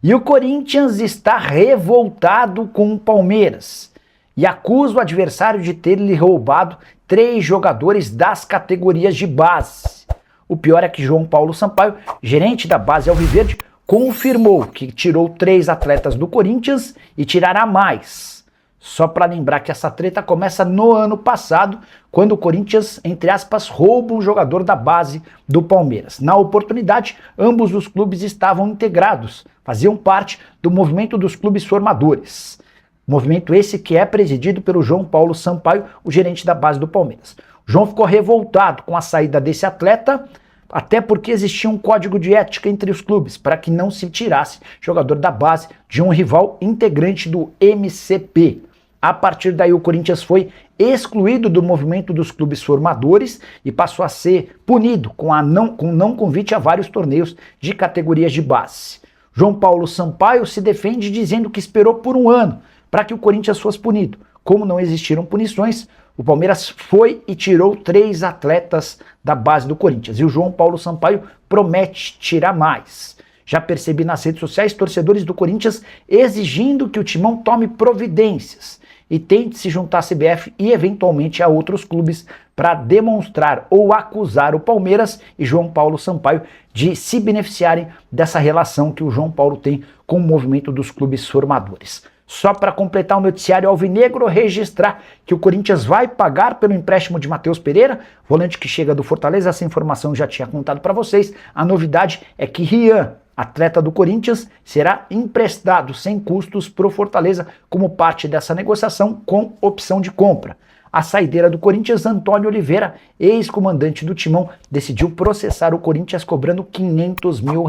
E o Corinthians está revoltado com o Palmeiras e acusa o adversário de ter lhe roubado 3 jogadores das categorias de base. O pior é que João Paulo Sampaio, gerente da base alviverde, confirmou que tirou 3 atletas do Corinthians e tirará mais. Só para lembrar que essa treta começa no ano passado, quando o Corinthians, entre aspas, rouba um jogador da base do Palmeiras. Na oportunidade, ambos os clubes estavam integrados, faziam parte do movimento dos clubes formadores. Movimento esse que é presidido pelo João Paulo Sampaio, o gerente da base do Palmeiras. O João ficou revoltado com a saída desse atleta, até porque existia um código de ética entre os clubes, para que não se tirasse jogador da base de um rival integrante do MCP. A partir daí o Corinthians foi excluído do movimento dos clubes formadores e passou a ser punido com não convite a vários torneios de categorias de base. João Paulo Sampaio se defende dizendo que esperou por um ano para que o Corinthians fosse punido. Como não existiram punições, o Palmeiras foi e tirou 3 atletas da base do Corinthians. E o João Paulo Sampaio promete tirar mais. Já percebi nas redes sociais torcedores do Corinthians exigindo que o Timão tome providências e tente se juntar à CBF e eventualmente a outros clubes para demonstrar ou acusar o Palmeiras e João Paulo Sampaio de se beneficiarem dessa relação que o João Paulo tem com o movimento dos clubes formadores. Só para completar o noticiário alvinegro, registrar que o Corinthians vai pagar pelo empréstimo de Matheus Pereira, volante que chega do Fortaleza. Essa informação eu já tinha contado para vocês. A novidade é que Rian, atleta do Corinthians, será emprestado sem custos para o Fortaleza como parte dessa negociação com opção de compra. A saideira do Corinthians, Antônio Oliveira, ex-comandante do Timão, decidiu processar o Corinthians cobrando R$500 mil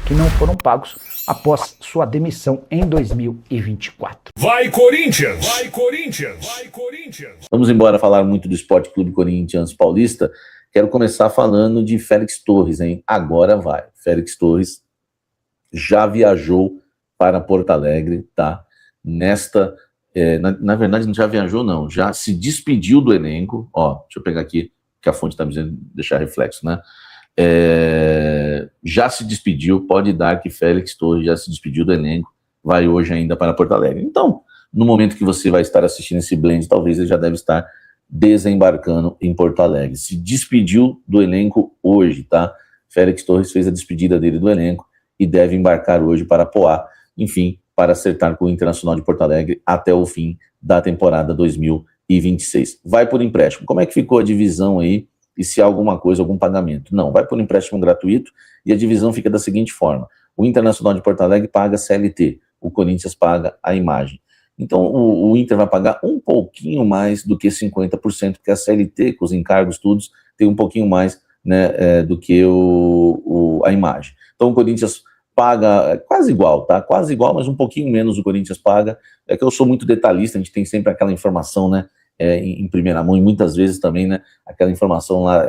que não foram pagos após sua demissão em 2024. Vai Corinthians! Vai Corinthians! Vai Corinthians! Vamos embora falar muito do Esporte Clube Corinthians Paulista. Quero começar falando de Félix Torres, hein? Agora vai. Félix Torres já viajou para Porto Alegre, tá? Na verdade, não já viajou, não. Já se despediu do elenco. Ó, deixa eu pegar aqui, que a fonte está me dizendo deixar reflexo, né? Já se despediu, pode dar que Félix Torres já se despediu do elenco, vai hoje ainda para Porto Alegre. Então, no momento que você vai estar assistindo esse blend, talvez ele já deve estar desembarcando em Porto Alegre. Se despediu do elenco hoje, tá? Félix Torres fez a despedida dele do elenco e deve embarcar hoje para Poá, enfim, para acertar com o Internacional de Porto Alegre até o fim da temporada 2026. Vai por empréstimo. Como é que ficou a divisão aí? E se há alguma coisa, algum pagamento? Não, vai por empréstimo gratuito e a divisão fica da seguinte forma. O Internacional de Porto Alegre paga CLT, o Corinthians paga a imagem. Então o Inter vai pagar um pouquinho mais do que 50%, porque a CLT, com os encargos todos, tem um pouquinho mais, né, do que a imagem. Então o Corinthians paga quase igual, tá? Quase igual, mas um pouquinho menos o Corinthians paga. É que eu sou muito detalhista, a gente tem sempre aquela informação, né, em primeira mão, e muitas vezes também, né, aquela informação lá,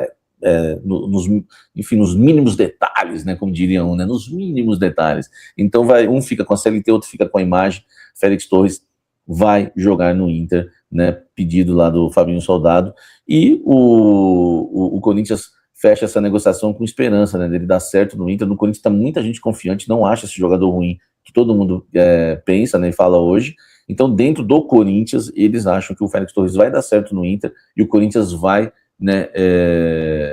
nos mínimos detalhes, né, como diriam, né, nos mínimos detalhes. Então um fica com a CLT, outro fica com a imagem. Félix Torres vai jogar no Inter, né, pedido lá do Fabinho Soldado, e o Corinthians fecha essa negociação com esperança, né, dele dar certo no Inter. No Corinthians está muita gente confiante, não acha esse jogador ruim, que todo mundo pensa, né, e fala hoje. Então, dentro do Corinthians, eles acham que o Félix Torres vai dar certo no Inter e o Corinthians vai, né,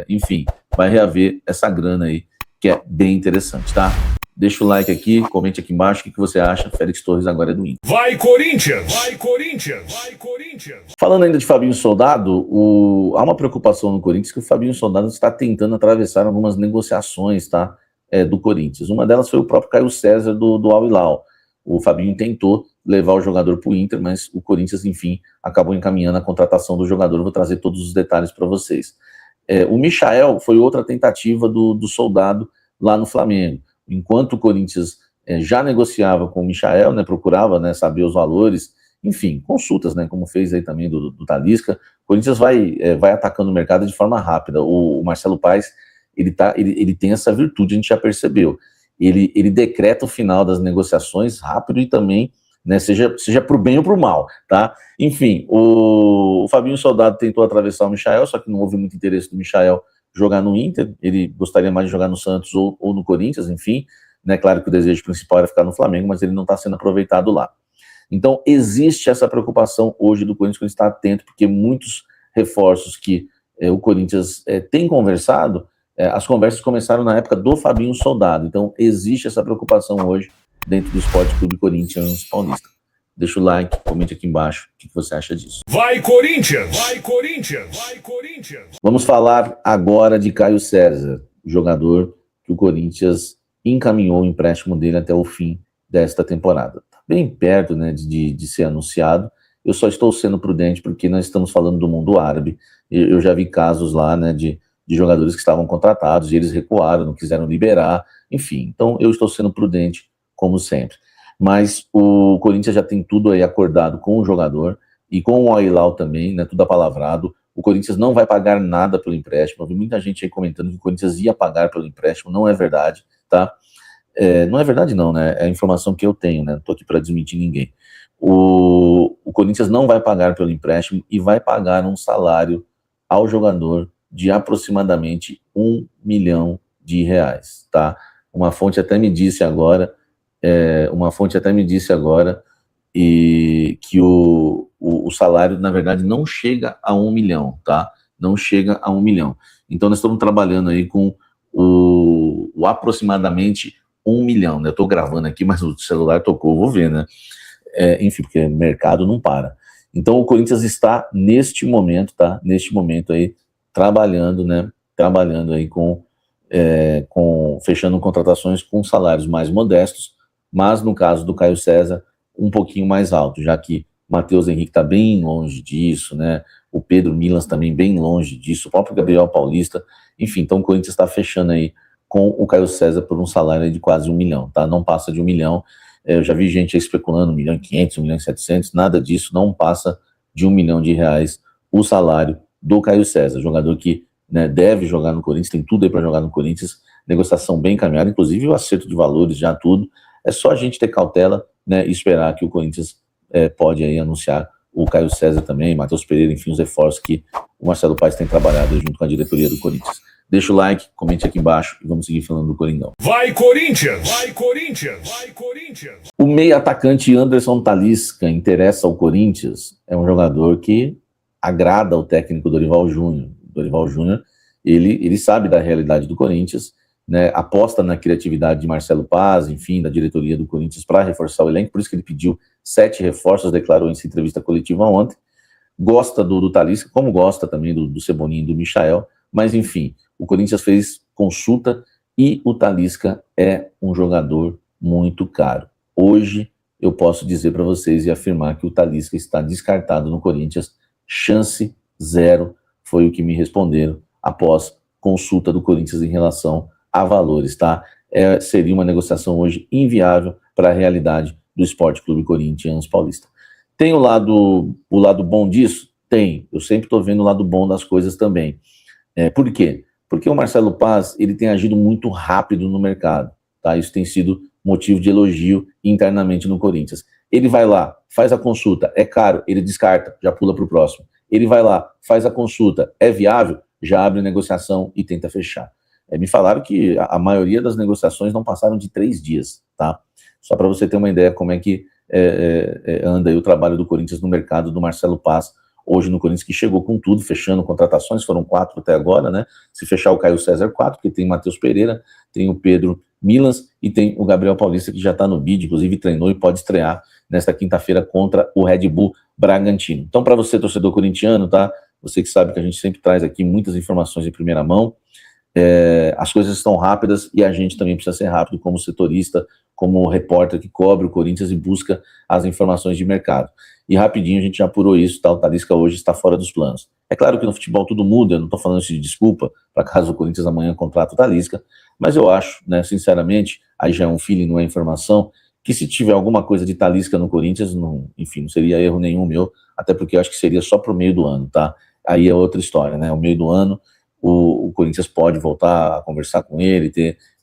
enfim, vai reaver essa grana aí, que é bem interessante, tá? Deixa o like aqui, comente aqui embaixo o que você acha. Félix Torres agora é do Inter. Vai Corinthians! Vai Corinthians! Vai Corinthians! Falando ainda de Fabinho Soldado, há uma preocupação no Corinthians que o Fabinho Soldado está tentando atravessar algumas negociações, tá, do Corinthians. Uma delas foi o próprio Caio César do Al Hilal. O Fabinho tentou levar o jogador para o Inter, mas o Corinthians, enfim, acabou encaminhando a contratação do jogador. Eu vou trazer todos os detalhes para vocês. O Michael foi outra tentativa do Soldado lá no Flamengo. Enquanto o Corinthians já negociava com o Michael, né, procurava, né, saber os valores, enfim, consultas, né, como fez aí também do Talisca, o Corinthians vai atacando o mercado de forma rápida. O Marcelo Paes, ele tem essa virtude, a gente já percebeu. Ele decreta o final das negociações rápido e também, né, seja para o bem ou para o mal, tá? Enfim, o Fabinho Soldado tentou atravessar o Michael, só que não houve muito interesse do Michael jogar no Inter, ele gostaria mais de jogar no Santos ou no Corinthians, enfim, né? Claro que o desejo principal era ficar no Flamengo, mas ele não está sendo aproveitado lá. Então, existe essa preocupação hoje do Corinthians, que está atento, porque muitos reforços que o Corinthians tem conversado, as conversas começaram na época do Fabinho Soldado. Então, existe essa preocupação hoje dentro do Esporte Clube Corinthians Paulista. Deixa o like, comente aqui embaixo o que você acha disso. Vai Corinthians! Vai Corinthians! Vai Corinthians! Vamos falar agora de Caio César, o jogador que o Corinthians encaminhou o empréstimo dele até o fim desta temporada. Tá bem perto, né, de ser anunciado. Eu só estou sendo prudente porque nós estamos falando do mundo árabe. Eu já vi casos lá, né, de jogadores que estavam contratados e eles recuaram, não quiseram liberar, enfim. Então eu estou sendo prudente, como sempre. Mas o Corinthians já tem tudo aí acordado com o jogador e com o Al-Hilal também, né, tudo apalavrado. O Corinthians não vai pagar nada pelo empréstimo. Eu vi muita gente aí comentando que o Corinthians ia pagar pelo empréstimo, não é verdade, tá? Não é verdade não, né? É a informação que eu tenho, né? Não tô aqui para desmentir ninguém. O Corinthians não vai pagar pelo empréstimo e vai pagar um salário ao jogador de aproximadamente R$1 milhão, tá? Uma fonte até me disse agora, e que o salário, na verdade, não chega a 1 milhão, tá? Não chega a 1 milhão. Então, nós estamos trabalhando aí com o aproximadamente 1 milhão, né? Eu estou gravando aqui, mas o celular tocou, vou ver, né? Enfim, porque o mercado não para. Então, o Corinthians está, neste momento, tá? Neste momento aí, trabalhando, né? Trabalhando aí fechando contratações com salários mais modestos, mas no caso do Caio César, um pouquinho mais alto, já que Matheus Henrique está bem longe disso, né? O Pedro Milans também bem longe disso, o próprio Gabriel Paulista, enfim, então o Corinthians está fechando aí com o Caio César por um salário de quase 1 milhão, tá? Não passa de 1 milhão, eu já vi gente aí especulando 1.500.000, 1.700.000, nada disso, não passa de R$1 milhão o salário do Caio César, jogador que, né, deve jogar no Corinthians, tem tudo aí para jogar no Corinthians, negociação bem encaminhada, inclusive o acerto de valores, já tudo, é só a gente ter cautela, né, e esperar que o Corinthians pode aí anunciar o Caio César também, Matheus Pereira, enfim, os reforços que o Marcelo Paes tem trabalhado junto com a diretoria do Corinthians. Deixa o like, comente aqui embaixo e vamos seguir falando do Coringão. Vai Corinthians! Vai Corinthians! Vai Corinthians! O meio atacante Anderson Talisca interessa ao Corinthians, é um jogador que agrada ao técnico Dorival Júnior. Dorival Júnior, ele sabe da realidade do Corinthians, né, aposta na criatividade de Marcelo Paes, enfim, da diretoria do Corinthians para reforçar o elenco, por isso que ele pediu 7 reforços, declarou em sua entrevista coletiva ontem, gosta do Talisca, como gosta também do Cebolinha e do Michael, mas enfim, o Corinthians fez consulta e o Talisca é um jogador muito caro. Hoje eu posso dizer para vocês e afirmar que o Talisca está descartado no Corinthians, chance zero, foi o que me responderam após consulta do Corinthians em relação a valores, tá? Seria uma negociação hoje inviável para a realidade do Esporte Clube Corinthians Paulista. Tem o lado bom disso? Tem. Eu sempre estou vendo o lado bom das coisas também. Por quê? Porque o Marcelo Paes, ele tem agido muito rápido no mercado, tá? Isso tem sido motivo de elogio internamente no Corinthians. Ele vai lá, faz a consulta, é caro, ele descarta, já pula para o próximo. Ele vai lá, faz a consulta, é viável, já abre a negociação e tenta fechar. Me falaram que a maioria das negociações não passaram de 3 dias, tá? Só para você ter uma ideia como é que anda aí o trabalho do Corinthians no mercado do Marcelo Paes, hoje no Corinthians, que chegou com tudo, fechando contratações, foram 4 até agora, né? Se fechar o Caio César, 4, porque tem o Matheus Pereira, tem o Pedro Milans e tem o Gabriel Paulista, que já está no bid, inclusive treinou e pode estrear nesta quinta-feira contra o Red Bull Bragantino. Então, para você, torcedor corintiano, tá? Você que sabe que a gente sempre traz aqui muitas informações em primeira mão, as coisas estão rápidas e a gente também precisa ser rápido como setorista, como repórter que cobre o Corinthians e busca as informações de mercado. E rapidinho a gente já apurou isso, tá? O Talisca hoje está fora dos planos. É claro que no futebol tudo muda, eu não estou falando isso de desculpa, para caso o Corinthians amanhã contrate o Talisca, mas eu acho, né, sinceramente, aí já é um feeling, não é informação, que se tiver alguma coisa de Talisca no Corinthians, enfim, não seria erro nenhum meu, até porque eu acho que seria só pro meio do ano, tá? Aí é outra história, né? O meio do ano, o Corinthians pode voltar a conversar com ele,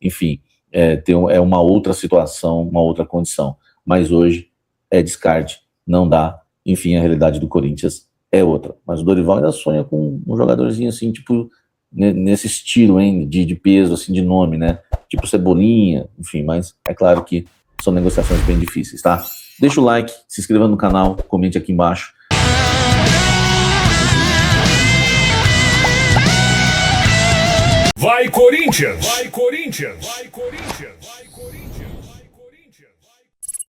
enfim, é uma outra situação, uma outra condição. Mas hoje é descarte, não dá. Enfim, a realidade do Corinthians é outra. Mas o Dorival ainda sonha com um jogadorzinho assim, tipo nesse estilo, hein, de peso, assim, de nome, né? Tipo Cebolinha, enfim, mas é claro que são negociações bem difíceis, tá? Deixa o like, se inscreva no canal, comente aqui embaixo. Vai Corinthians! Vai Corinthians! Vai Corinthians! Vai Corinthians!